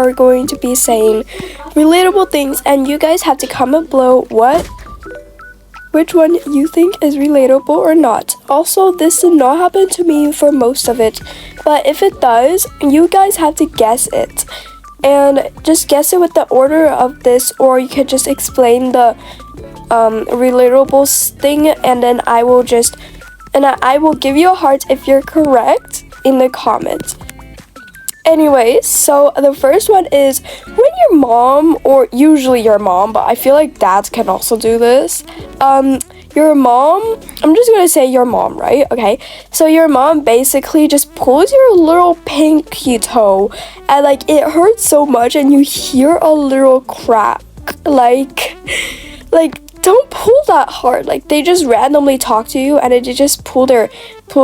are going to be saying relatable things, and you guys have to comment below which one you think is relatable or not. Also, this did not happen to me for most of it, but if it does, you guys have to guess it. And just guess it with the order of this, or you could just explain the relatable thing, and then I will give you a heart if you're correct in the comments. Anyways, so the first one is when your mom, or usually your mom, but I feel like dads can also do this. Your mom, I'm just gonna say your mom, right? Okay, so your mom basically just pulls your little pinky toe, and like it hurts so much, and you hear a little crack. Like don't pull that hard. Like they just randomly talk to you, and they just pull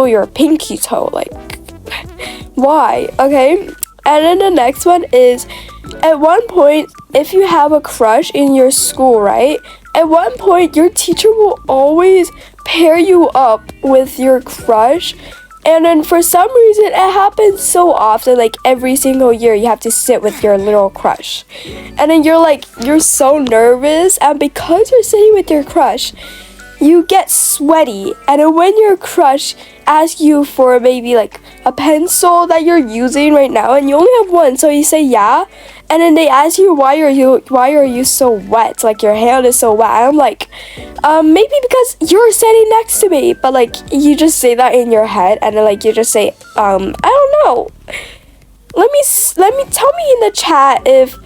your pinky toe. Like why? Okay. And then the next one is, at one point, if you have a crush in your school, right? At one point, your teacher will always pair you up with your crush. And then for some reason, it happens so often, like every single year, you have to sit with your little crush. And then you're so nervous. And because you're sitting with your crush, you get sweaty. And then when your crush asks you for maybe like a pencil that you're using right now, and you only have one, so you say yeah, and then they ask you why are you so wet, like your hand is so wet. And I'm like, maybe because you're sitting next to me. But like you just say that in your head, and then like you just say I don't know. Let me tell me in the chat if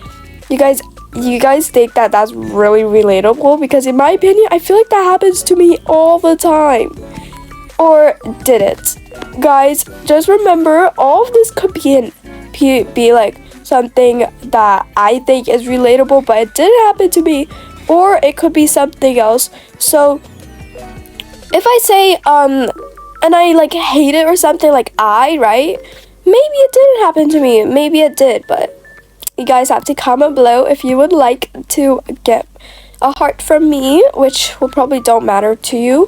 you guys think that that's really relatable, because in my opinion, I feel like that happens to me all the time. Or did it? Guys, just remember, all of this could be like something that I think is relatable, but it didn't happen to me, or it could be something else. So if I say and I like hate it or something, like right? Maybe it didn't happen to me, maybe it did, but you guys have to comment below if you would like to get a heart from me, which will probably don't matter to you,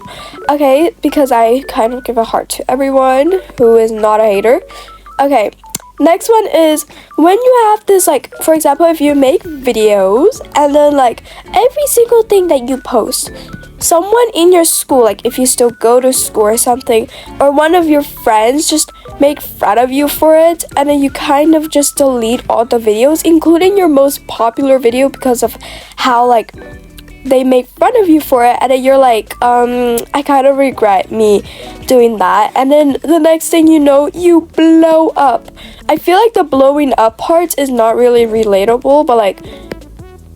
okay, because I kind of give a heart to everyone who is not a hater. Okay, next one is when you have this, like, for example, if you make videos, and then like every single thing that you post, someone in your school, like if you still go to school or something, or one of your friends just make fun of you for it, and then you kind of just delete all the videos, including your most popular video, because of how like they make fun of you for it, and then you're like, I kind of regret me doing that, and then the next thing you know, you blow up. I feel like the blowing up part is not really relatable, but like,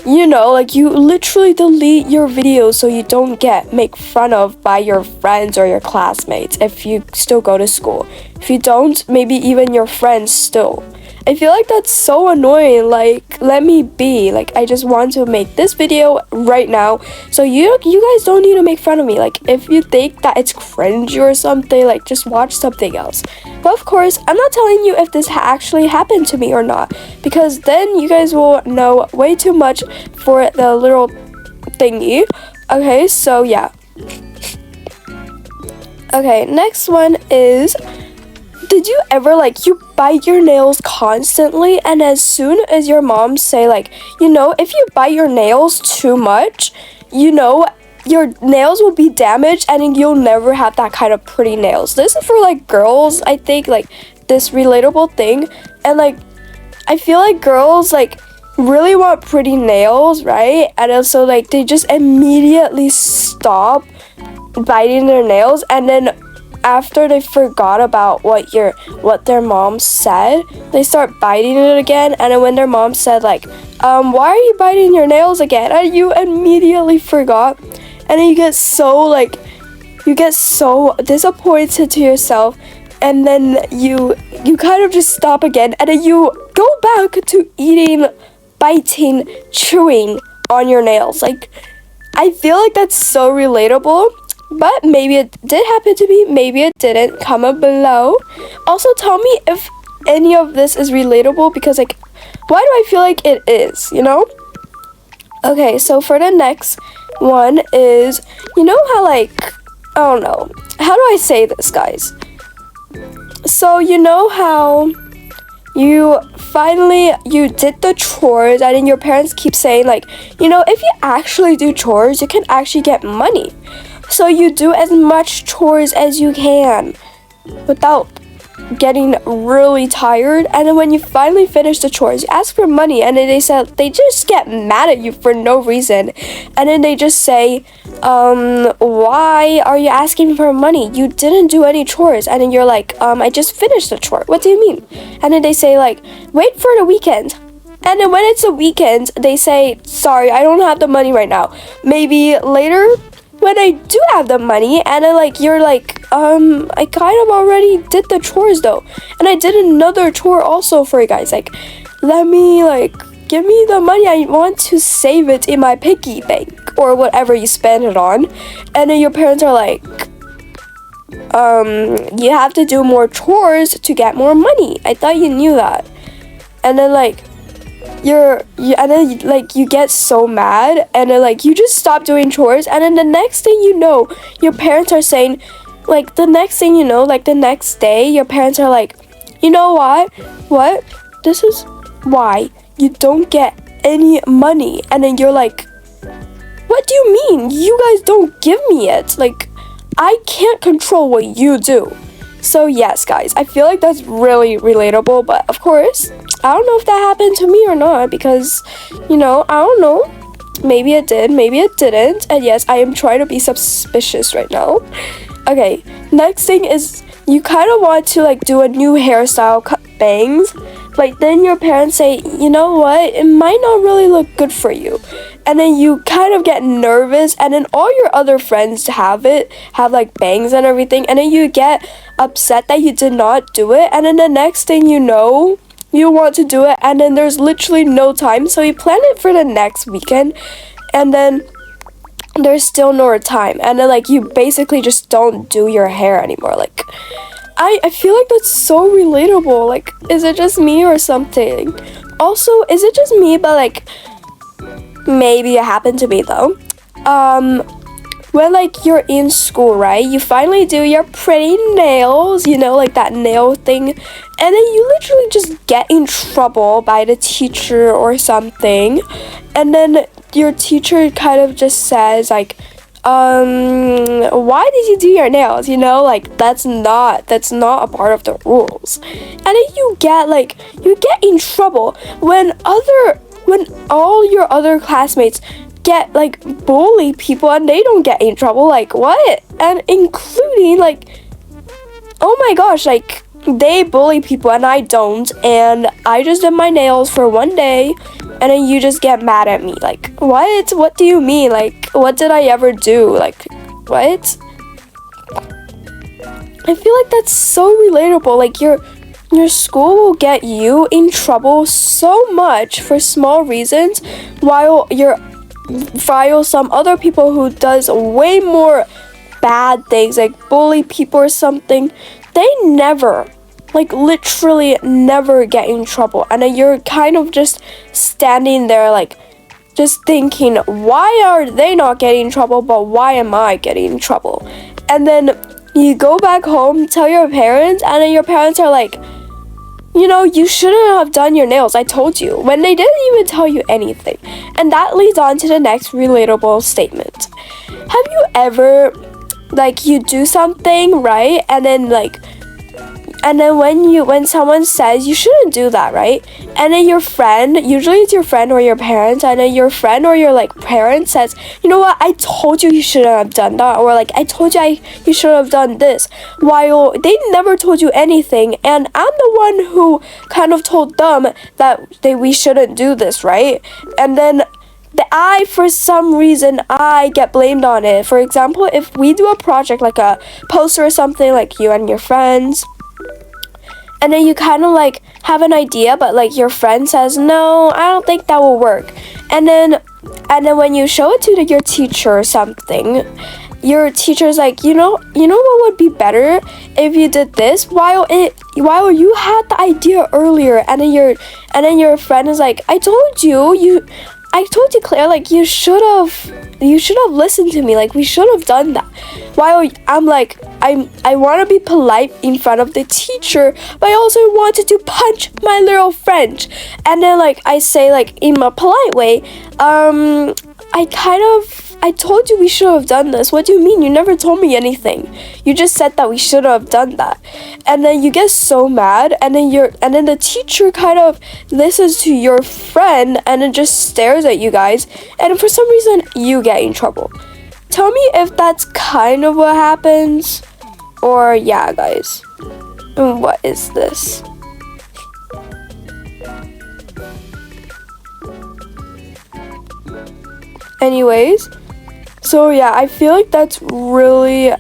you know, like you literally delete your videos so you don't get make fun of by your friends or your classmates if you still go to school. If you don't, maybe even your friends still. I feel like that's so annoying. Like, let me be. Like, I just want to make this video right now, so you guys don't need to make fun of me. Like, if you think that it's cringy or something, like, just watch something else. But of course, I'm not telling you if this actually happened to me or not, because then you guys will know way too much for the little thingy. Okay, so yeah. Okay, next one is, did you ever, like, you bite your nails constantly, and as soon as your mom say, like, you know, if you bite your nails too much, you know, your nails will be damaged, and you'll never have that kind of pretty nails. This is for, like, girls, I think, like, this relatable thing. And, like, I feel like girls, like, really want pretty nails, right? And also, like, they just immediately stop biting their nails, and then after they forgot about what their mom said, they start biting it again. And then when their mom said, like, why are you biting your nails again? And you immediately forgot, and then you get so disappointed to yourself, and then you kind of just stop again, and then you go back to eating, biting, chewing on your nails. Like, I feel like that's so relatable. But maybe it did happen to me, maybe it didn't. Comment below. Also, tell me if any of this is relatable, because, like, why do I feel like it is, you know? Okay, so for the next one is, you know how, like, I don't know, how do I say this, guys? So, you know how you did the chores, and then your parents keep saying like, if you actually do chores, you can actually get money. So you do as much chores as you can without getting really tired, and then when you finally finish the chores, you ask for money, and then they just get mad at you for no reason, and then they just say, why are you asking for money? You didn't do any chores. And then you're like, I just finished the chore. What do you mean? And then they say like, wait for the weekend. And then when it's a weekend, they say, sorry, I don't have the money right now. Maybe later when I do have the money. And then like you're like, I kind of already did the chores though, and I did another chore also for you guys, like, give me the money, I want to save it in my piggy bank or whatever you spend it on. And then your parents are like, you have to do more chores to get more money. I thought you knew that. And then like you get so mad, and then like you just stop doing chores, and then the next thing you know, your parents are saying, like the next thing you know, like the next day, your parents are like, you know what, this is why you don't get any money. And then you're like, what do you mean? You guys don't give me it. Like, I can't control what you do. So yes, guys, I feel like that's really relatable, but of course, I don't know if that happened to me or not, because, I don't know. Maybe it did, maybe it didn't. And yes, I am trying to be suspicious right now. Okay, next thing is you kind of want to like do a new hairstyle, cut bangs. Like then your parents say, you know what, it might not really look good for you. And then you kind of get nervous, and then all your other friends have like bangs and everything, and then you get upset that you did not do it. And then the next thing you know, you want to do it, and then there's literally no time, so you plan it for the next weekend, and then there's still no time, and then like you basically just don't do your hair anymore. Like I feel like that's so relatable. Like, is it just me or something? Also, is it just me, but like maybe it happened to me though. When like you're in school, right, you finally do your pretty nails, like that nail thing, and then you literally just get in trouble by the teacher or something, and then your teacher kind of just says like, why did you do your nails? Like that's not a part of the rules. And then you get in trouble when all your other classmates get like bully people and they don't get in trouble. Like what? And including like, oh my gosh, like they bully people and I don't, and I just did my nails for one day, and then you just get mad at me. Like what do you mean? Like what did I ever do? Like what? I feel like that's so relatable. Like your school will get you in trouble so much for small reasons, while some other people who does way more bad things, like bully people or something, they never, like literally never get in trouble. And then you're kind of just standing there like just thinking, why are they not getting in trouble, but why am I getting in trouble? And then you go back home, tell your parents, and then your parents are like, you shouldn't have done your nails, I told you, when they didn't even tell you anything. And that leads on to the next relatable statement. Have you ever, like, you do something, right? And then when someone says you shouldn't do that, right? And then your friend, usually it's your friend or your parents, and then your friend or your like parent says, you know what, I told you shouldn't have done that, or like I told you you should have done this, while they never told you anything, and I'm the one who kind of told them that we shouldn't do this, right? And then for some reason, I get blamed on it. For example, if we do a project like a poster or something, like you and your friends, and then you kind of like have an idea, but like your friend says, no, I don't think that will work. And then when you show it to your teacher or something, your teacher's like, you know what would be better if you did this, while you had the idea earlier, and then your friend is like, I told you I told you, Claire, like you should have listened to me. Like we should have done that. While I'm like I want to be polite in front of the teacher, but I also wanted to punch my little friend. And then like I say like in a polite way, I told you we should have done this. What do you mean? You never told me anything. You just said that we should have done that. And then you get so mad, and then the teacher kind of listens to your friend and then just stares at you guys, and for some reason you get in trouble. Tell me if that's kind of what happens, or yeah, guys. And what is this? Anyways, so yeah, I feel like that's really,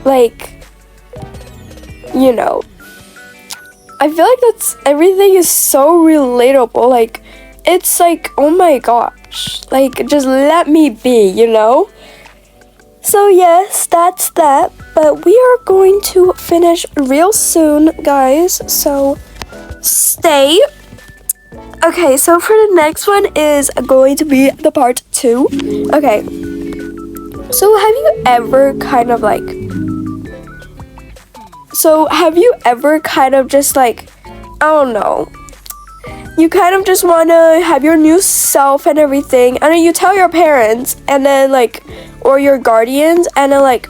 like, you know, I feel like that's, everything is so relatable. Like, it's like, oh my gosh, like, just let me be, you know? So yes, that's that, but we are going to finish real soon, guys, so stay. Okay, so for the next one is going to be the part 2. Okay, so have you ever kind of just like, I don't know, you kind of just want to have your new self and everything, and then you tell your parents, and then like, or your guardians, and then like,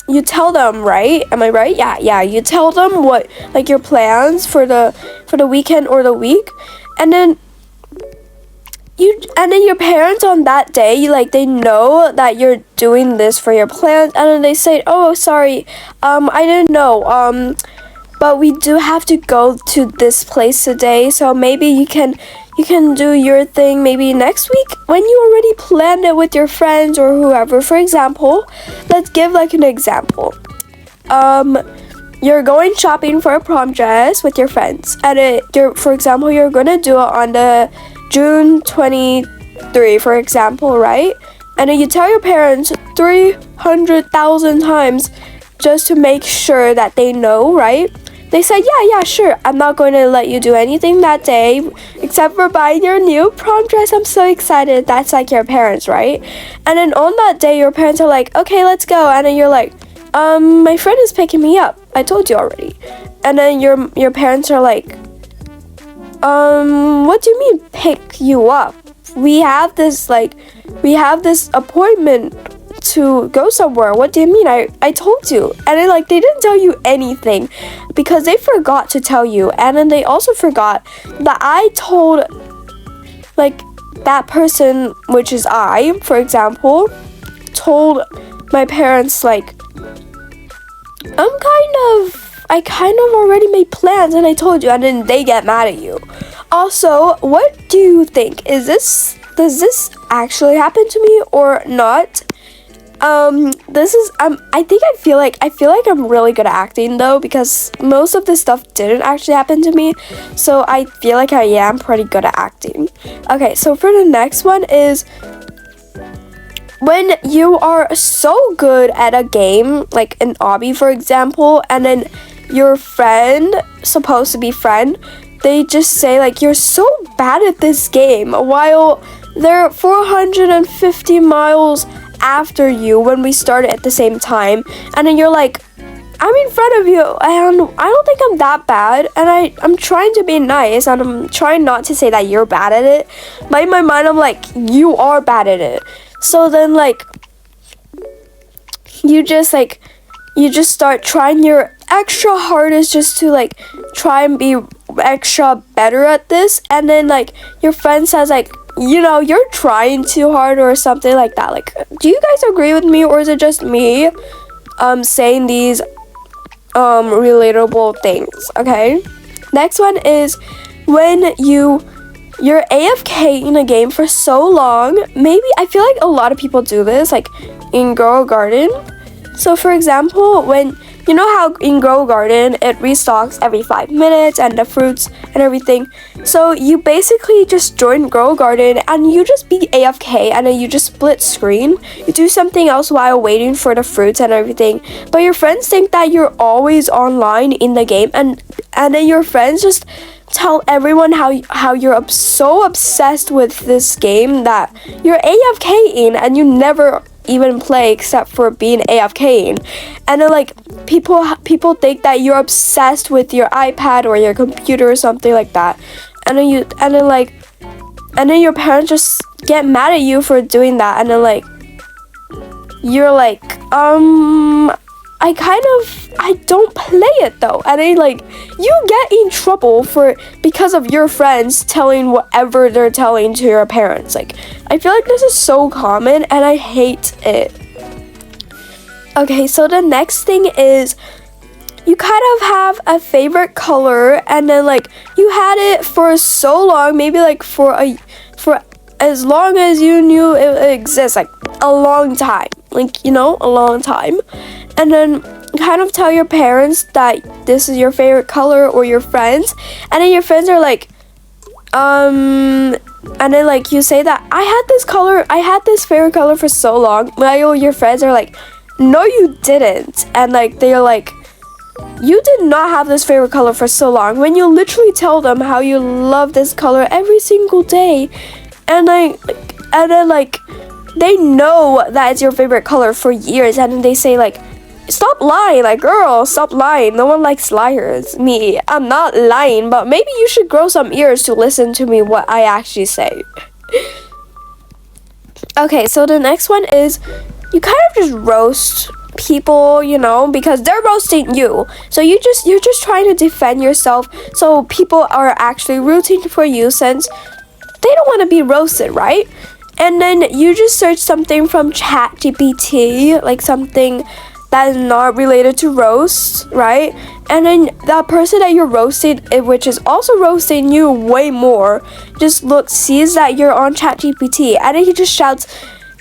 you tell them, right? Am I right? Yeah, you tell them what, like, your plans for the weekend or the week, and then your parents on that day, like, they know that you're doing this for your plans, and then they say, oh, sorry, I didn't know, but we do have to go to this place today, so maybe you can do your thing maybe next week when you already planned it with your friends or whoever. For example, let's give like an example. You're going shopping for a prom dress with your friends, and for example, you're gonna do it on the June 23, for example, right? And then you tell your parents 300,000 times just to make sure that they know, right? They said, yeah, sure, I'm not going to let you do anything that day except for buying your new prom dress. I'm so excited. That's like your parents, right? And then on that day, your parents are like, okay, let's go. And then you're like, my friend is picking me up. I told you already. And then your parents are like, what do you mean pick you up? We have this appointment to go somewhere. What do you mean? I told you. And then like, they didn't tell you anything because they forgot to tell you. And then they also forgot that I told, like, that person, which is I, for example, told my parents, like, I kind of already made plans and I told you, and then they get mad at you. Also, what do you think? Does this actually happen to me or not? I feel like I'm really good at acting though, because most of this stuff didn't actually happen to me, so I feel like I am pretty good at acting. Okay, so for the next one is when you are so good at a game, like an obby, for example, and then your friend, supposed to be friend, they just say like, you're so bad at this game, while they're 450 miles after you when we started at the same time, and then you're like, I'm in front of you and I don't think I'm that bad, and I'm trying to be nice and I'm trying not to say that you're bad at it, but in my mind I'm like, you are bad at it. So then like, you just start trying your extra hardest just to like try and be extra better at this, and then like your friend says like, you know, you're trying too hard or something like that. Like, do you guys agree with me, or is it just me saying these relatable things? Okay, next one is when you're AFK in a game for so long. Maybe I feel like a lot of people do this, like in Grow Garden. So for example, when you know how in Grow Garden it restocks every 5 minutes and the fruits and everything. So you basically just join Grow Garden and you just be AFK, and then you just split screen. You do something else while waiting for the fruits and everything. But your friends think that you're always online in the game, and then your friends just tell everyone how you're so obsessed with this game that you're AFKing and you never even play except for being AFKing. And then like people think that you're obsessed with your iPad or your computer or something like that. And then your parents just get mad at you for doing that, and then like you're like, I don't play it though. And then like you get in trouble because of your friends telling whatever they're telling to your parents. Like I feel like this is so common and I hate it. Okay, so the next thing is you kind of have a favorite color, and then like you had it for so long, maybe like for as long as you knew it exists, like a long time, like, you know, a long time. And then kind of tell your parents that this is your favorite color, or your friends, and then your friends are like, and then like you say that I had this favorite color for so long, while your friends are like, no you didn't. And like they're like, you did not have this favorite color for so long, when you literally tell them how you love this color every single day. And then like they know that it's your favorite color for years, and then they say like, stop lying, like girl, stop lying, no one likes liars. Me, I'm not lying, but maybe you should grow some ears to listen to me what I actually say. Okay, so the next one is you kind of just roast people, you know, because they're roasting you. So you're just trying to defend yourself, so people are actually rooting for you since they don't want to be roasted, right? And then you just search something from ChatGPT, like something that is not related to roast, right? And then that person that you're roasting, which is also roasting you way more, just sees that you're on ChatGPT, and then he just shouts,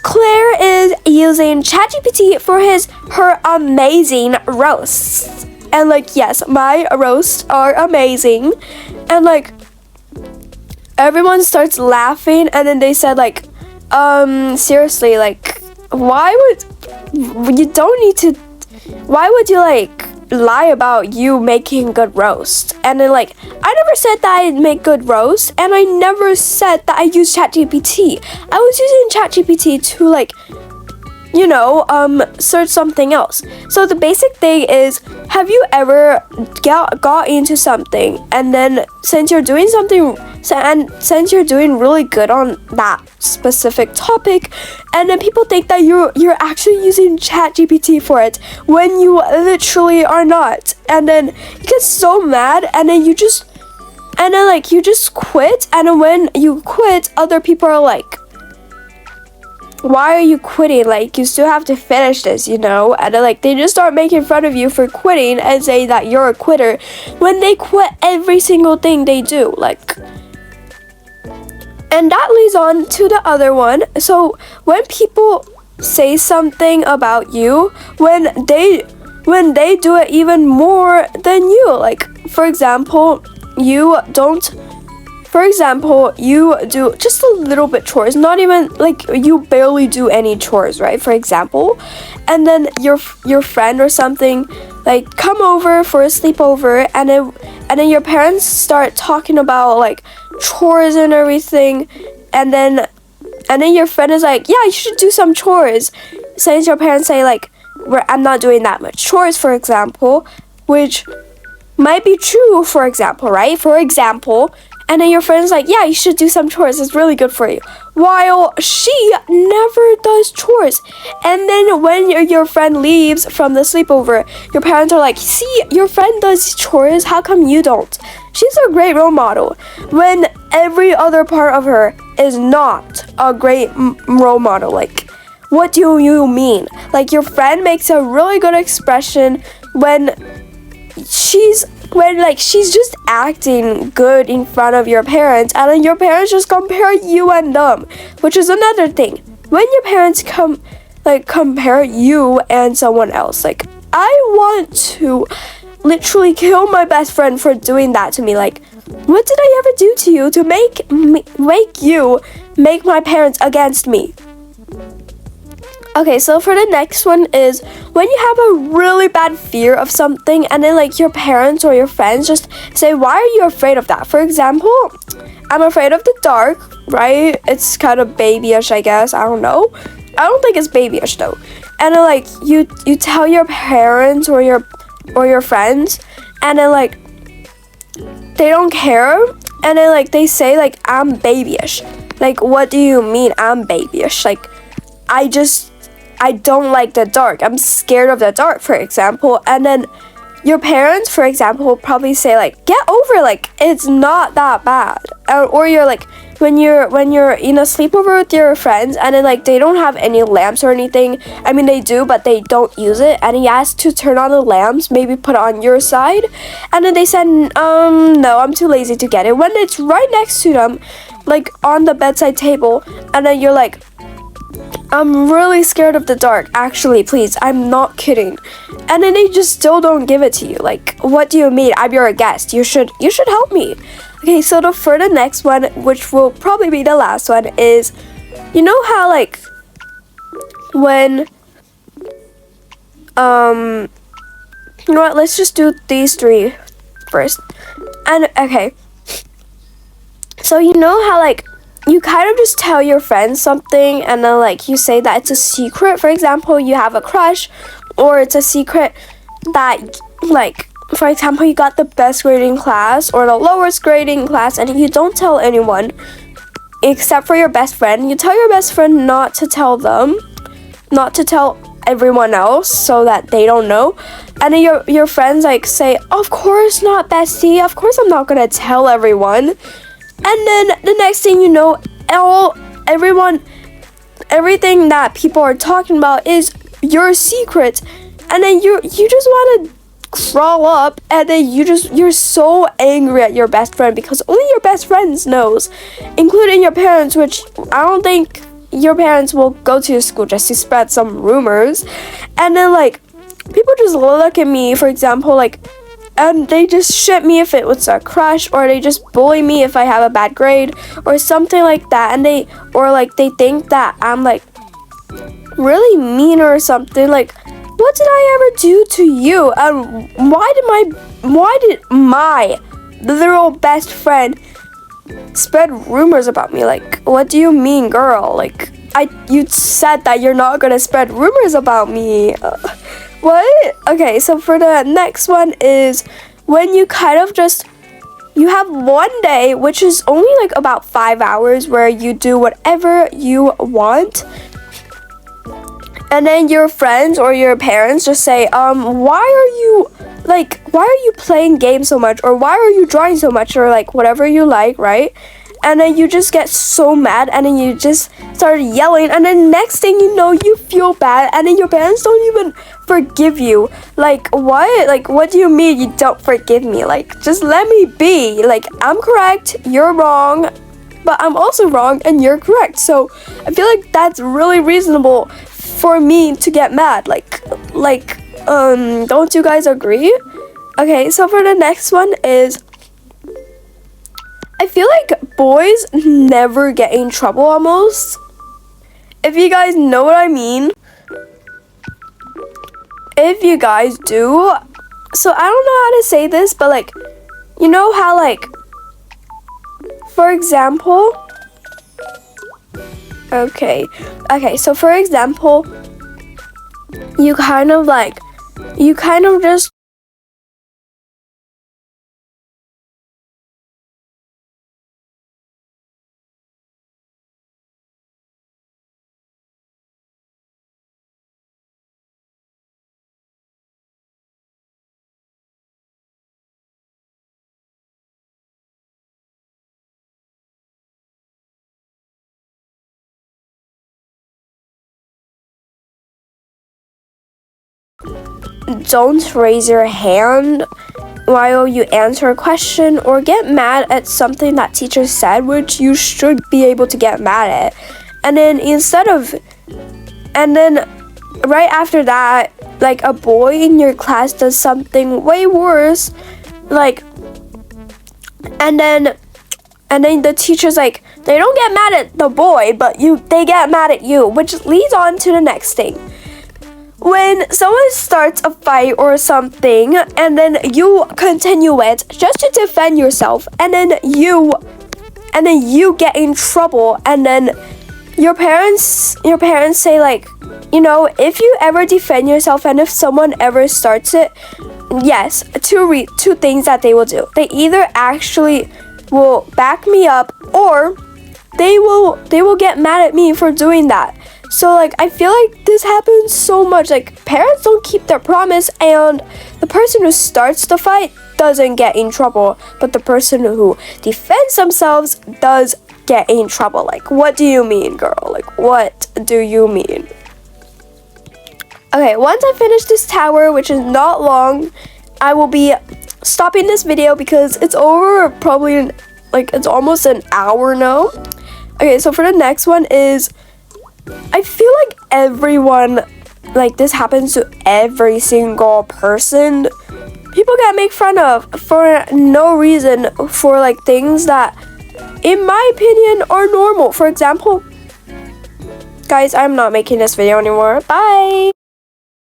Claire is using ChatGPT for her amazing roasts. And like, yes, my roasts are amazing. And like everyone starts laughing, and then they said like, seriously, like why would you like lie about you making good roast? And then like, I never said that I make good roast, and I never said that I use ChatGPT. I was using ChatGPT to like, you know, search something else. So the basic thing is, have you ever got into something, and then since you're doing really good on that specific topic, and then people think that you're actually using ChatGPT for it when you literally are not, and then you get so mad, and then you just quit, and then when you quit, other people are like, why are you quitting? Like, you still have to finish this, you know? And then like they just start making fun of you for quitting and say that you're a quitter when they quit every single thing they do. Like, and that leads on to the other one. So when people say something about you, when they do it even more than you, like for example, you do just a little bit chores, not even like you barely do any chores, right? For example, and then your friend or something like come over for a sleepover, and then your parents start talking about like chores and everything, and then your friend is like, yeah, you should do some chores, since your parents say like, I'm not doing that much chores, for example, which might be true, for example, right? For example. And then your friend's like, yeah, you should do some chores, it's really good for you, while she never does chores. And then when your friend leaves from the sleepover, your parents are like, see, your friend does chores, how come you don't? She's a great role model, when every other part of her is not a great role model. Like, what do you mean? Like, your friend makes a really good expression when she's just acting good in front of your parents, and then your parents just compare you and them, which is another thing. When your parents compare you and someone else, like, I want to literally kill my best friend for doing that to me. Like, what did I ever do to you to make you make my parents against me? Okay, so for the next one is when you have a really bad fear of something and then like your parents or your friends just say, why are you afraid of that? For example, I'm afraid of the dark, right? It's kind of babyish, I guess. I don't know. I don't think it's babyish though. And then like you tell your parents or your friends, and then like they don't care, and then like they say like I'm babyish. Like, what do you mean I'm babyish? Like, I don't like the dark. I'm scared of the dark, for example. And then your parents, for example, will probably say like, get over it, like it's not that bad. Or you're like, when you're in a sleepover with your friends and then like they don't have any lamps or anything. I mean they do, but they don't use it. And he asked to turn on the lamps, maybe put it on your side. And then they said, no, I'm too lazy to get it. When it's right next to them, like on the bedside table, and then you're like, I'm really scared of the dark. Actually, please, I'm not kidding. And then they just still don't give it to you. Like, what do you mean? I'm your guest. You should help me. Okay, so for the next one, which will probably be the last one, is you know how like when you know what? Let's just do these three first. And okay. So you know how like you kind of just tell your friends something and then like you say that it's a secret. For example, you have a crush, or it's a secret that like, for example, you got the best grade in class or the lowest grade in class, and you don't tell anyone except for your best friend. You tell your best friend not to tell them, not to tell everyone else so that they don't know. And then your friends like say, of course not, bestie, of course I'm not gonna tell everyone. And then the next thing you know, everything that people are talking about is your secret. And then you just want to crawl up, and then you're so angry at your best friend because only your best friends knows, including your parents, which I don't think your parents will go to your school just to spread some rumors. And then like people just look at me, for example, like, and they just shit me if it was a crush, or they just bully me if I have a bad grade or something like that. And they think that I'm like really mean or something. Like, what did I ever do to you? And why did my literal best friend spread rumors about me? Like, what do you mean, girl? Like, you said that you're not gonna spread rumors about me. What? Okay, so for the next one is when you kind of just, you have one day, which is only like about 5 hours, where you do whatever you want. And then your friends or your parents just say, why are you playing games so much? Or why are you drawing so much? Or like whatever you like, right? And then you just get so mad, and then you just start yelling, and then next thing you know, you feel bad, and then your parents don't even forgive you. Like, what? Like, what do you mean you don't forgive me? Like, just let me be. Like, I'm correct, you're wrong, but I'm also wrong, and you're correct. So I feel like that's really reasonable for me to get mad. Don't you guys agree? Okay, so for the next one is, I feel like boys never get in trouble almost. If you guys know what I mean. If you guys do. So I don't know how to say this, but like, you know how like, for example, okay, so for example, you kind of just don't raise your hand while you answer a question or get mad at something that teacher said, which you should be able to get mad at. And then right after that, like a boy in your class does something way worse, like, and then the teacher's like, They don't get mad at the boy, but they get mad at you, which leads on to the next thing. When someone starts a fight or something, and then you continue it just to defend yourself, and then you get in trouble, and then your parents say, like, you know, if you ever defend yourself and if someone ever starts it, yes, two things that they will do. They either actually will back me up, or they will get mad at me for doing that. So, like, I feel like this happens so much. Like, parents don't keep their promise, and the person who starts the fight doesn't get in trouble, but the person who defends themselves does get in trouble. Like, what do you mean, girl? Like, what do you mean? Okay, once I finish this tower, which is not long, I will be stopping this video because it's over probably it's almost an hour now. Okay, so for the next one is, I feel like everyone, like, this happens to every single person. People get made fun of for no reason, for like things that, in my opinion, are normal. For example, guys, I'm not making this video anymore. Bye!